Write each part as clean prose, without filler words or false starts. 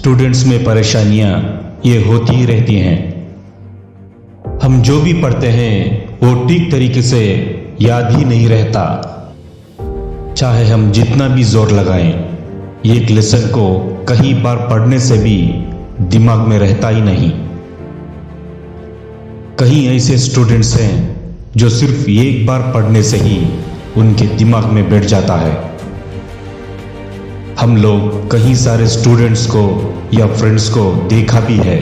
Students में परेशानियां ये होती ही रहती हैं। हम जो भी पढ़ते हैं वो ठीक तरीके से याद ही नहीं रहता। चाहे हम जितना भी जोर लगाएं, एक लेसन को कई बार पढ़ने से भी दिमाग में रहता ही नहीं। कई ऐसे स्टूडेंट्स हैं जो सिर्फ एक बार पढ़ने से ही उनके दिमाग में बैठ जाता है। हम लोग कई सारे स्टूडेंट्स को या फ्रेंड्स को देखा भी है,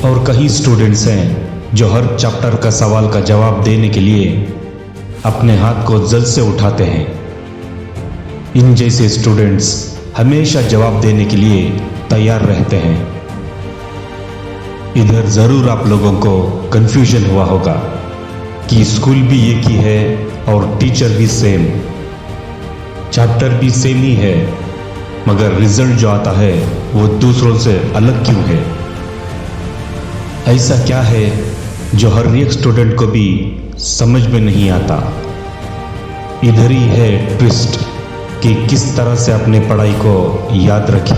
और कई स्टूडेंट्स हैं जो हर चैप्टर का सवाल का जवाब देने के लिए अपने हाथ को जल्द से उठाते हैं। इन जैसे स्टूडेंट्स हमेशा जवाब देने के लिए तैयार रहते हैं। इधर जरूर आप लोगों को कंफ्यूजन हुआ होगा कि स्कूल भी एक ही है और टीचर भी सेम, चैप्टर भी सेम ही है, मगर रिजल्ट जो आता है वो दूसरों से अलग क्यों है? ऐसा क्या है जो हर एक स्टूडेंट को भी समझ में नहीं आता? इधर ही है ट्विस्ट कि किस तरह से अपने पढ़ाई को याद रखें।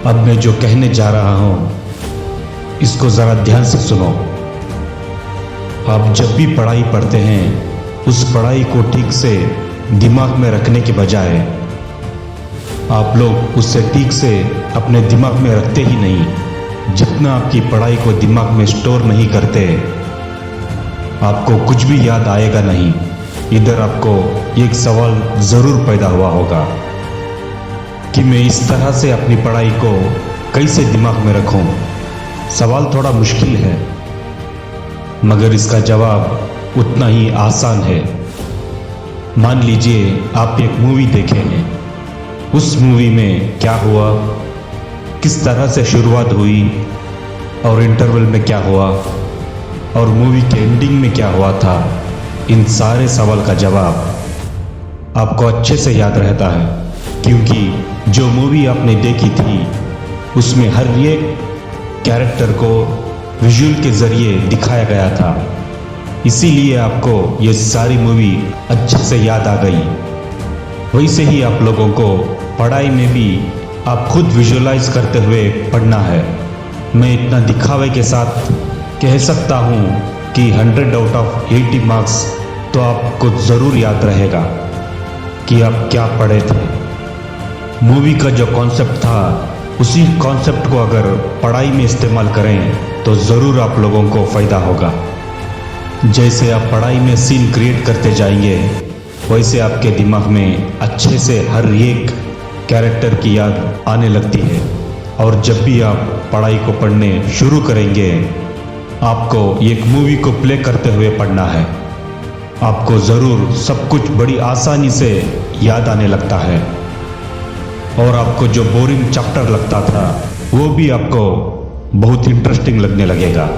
अब मैं जो कहने जा रहा हूं इसको जरा ध्यान से सुनो। आप जब भी पढ़ाई पढ़ते हैं, उस पढ़ाई को ठीक से दिमाग में रखने के बजाय आप लोग उससे ठीक से अपने दिमाग में रखते ही नहीं। जितना आपकी पढ़ाई को दिमाग में स्टोर नहीं करते, आपको कुछ भी याद आएगा नहीं। इधर आपको एक सवाल जरूर पैदा हुआ होगा कि मैं इस तरह से अपनी पढ़ाई को कैसे दिमाग में रखूं। सवाल थोड़ा मुश्किल है, मगर इसका जवाब उतना ही आसान है। मान लीजिए आप एक मूवी देखे हैं। उस मूवी में क्या हुआ, किस तरह से शुरुआत हुई और इंटरवल में क्या हुआ और मूवी के एंडिंग में क्या हुआ था, इन सारे सवाल का जवाब आपको अच्छे से याद रहता है, क्योंकि जो मूवी आपने देखी थी उसमें हर एक कैरेक्टर को विजुअल के जरिए दिखाया गया था। इसीलिए आपको ये सारी मूवी अच्छे से याद आ गई। वैसे ही आप लोगों को पढ़ाई में भी आप खुद विजुअलाइज करते हुए पढ़ना है। मैं इतना दिखावे के साथ कह सकता हूँ कि 100 आउट ऑफ 80 मार्क्स तो आपको ज़रूर याद रहेगा कि आप क्या पढ़े थे। मूवी का जो कॉन्सेप्ट था, उसी कॉन्सेप्ट को अगर पढ़ाई में इस्तेमाल करें तो ज़रूर आप लोगों को फ़ायदा होगा। जैसे आप पढ़ाई में सीन क्रिएट करते जाएंगे, वैसे आपके दिमाग में अच्छे से हर एक कैरेक्टर की याद आने लगती है। और जब भी आप पढ़ाई को पढ़ने शुरू करेंगे, आपको एक मूवी को प्ले करते हुए पढ़ना है। आपको ज़रूर सब कुछ बड़ी आसानी से याद आने लगता है, और आपको जो बोरिंग चैप्टर लगता था वो भी आपको बहुत इंटरेस्टिंग लगने लगेगा।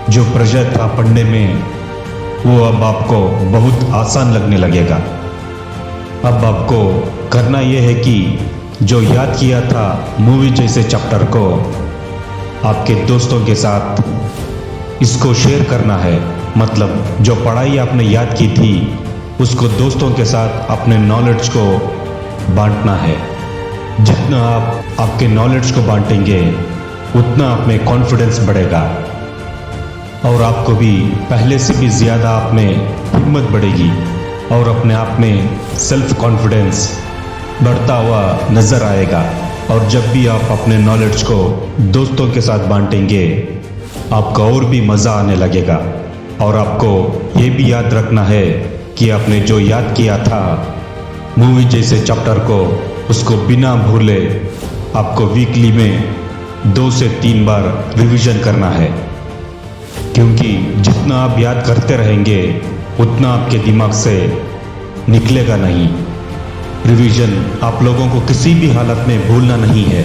जो प्रेशर था पढ़ने में, वो अब आपको बहुत आसान लगने लगेगा। अब आपको करना यह है कि जो याद किया था मूवी जैसे चैप्टर को आपके दोस्तों के साथ इसको शेयर करना है। मतलब जो पढ़ाई आपने याद की थी उसको दोस्तों के साथ अपने नॉलेज को बांटना है। जितना आप आपके नॉलेज को बांटेंगे, उतना आप में कॉन्फिडेंस बढ़ेगा, और आपको भी पहले से भी ज़्यादा आप में हिम्मत बढ़ेगी, और अपने आप में सेल्फ कॉन्फिडेंस बढ़ता हुआ नज़र आएगा। और जब भी आप अपने नॉलेज को दोस्तों के साथ बांटेंगे, आपको और भी मज़ा आने लगेगा। और आपको ये भी याद रखना है कि आपने जो याद किया था मूवी जैसे चैप्टर को, उसको बिना भूले आपको वीकली में 2 से 3 बार रिवीजन करना है। क्योंकि जितना आप याद करते रहेंगे, उतना आपके दिमाग से निकलेगा नहीं। रिवीजन आप लोगों को किसी भी हालत में भूलना नहीं है।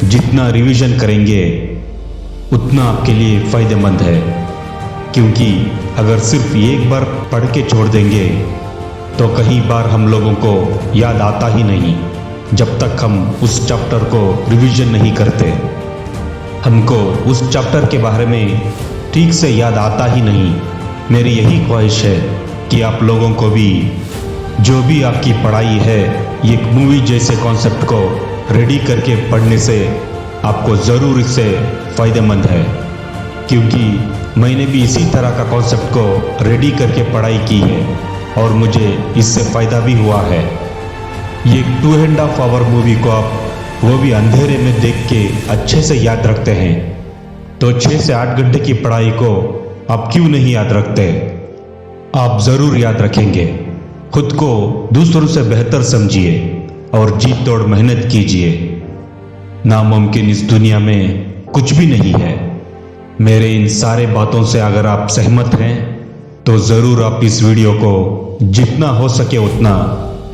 जितना रिवीजन करेंगे उतना आपके लिए फ़ायदेमंद है, क्योंकि अगर सिर्फ एक बार पढ़ के छोड़ देंगे तो कई बार हम लोगों को याद आता ही नहीं। जब तक हम उस चैप्टर को रिवीजन नहीं करते, हमको उस चैप्टर के बारे में ठीक से याद आता ही नहीं। मेरी यही ख्वाहिश है कि आप लोगों को भी जो भी आपकी पढ़ाई है एक मूवी जैसे कॉन्सेप्ट को रेडी करके पढ़ने से आपको ज़रूर इससे फ़ायदेमंद है, क्योंकि मैंने भी इसी तरह का कॉन्सेप्ट को रेडी करके पढ़ाई की है और मुझे इससे फ़ायदा भी हुआ है। ये 2.5 आवर मूवी को आप वो भी अंधेरे में देख के अच्छे से याद रखते हैं, तो 6 से 8 घंटे की पढ़ाई को आप क्यों नहीं याद रखते? आप ज़रूर याद रखेंगे। खुद को दूसरों से बेहतर समझिए और जी तोड़ मेहनत कीजिए। नामुमकिन इस दुनिया में कुछ भी नहीं है। मेरे इन सारे बातों से अगर आप सहमत हैं तो ज़रूर आप इस वीडियो को जितना हो सके उतना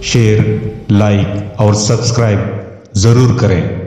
शेयर, लाइक और सब्सक्राइब ज़रूर करें।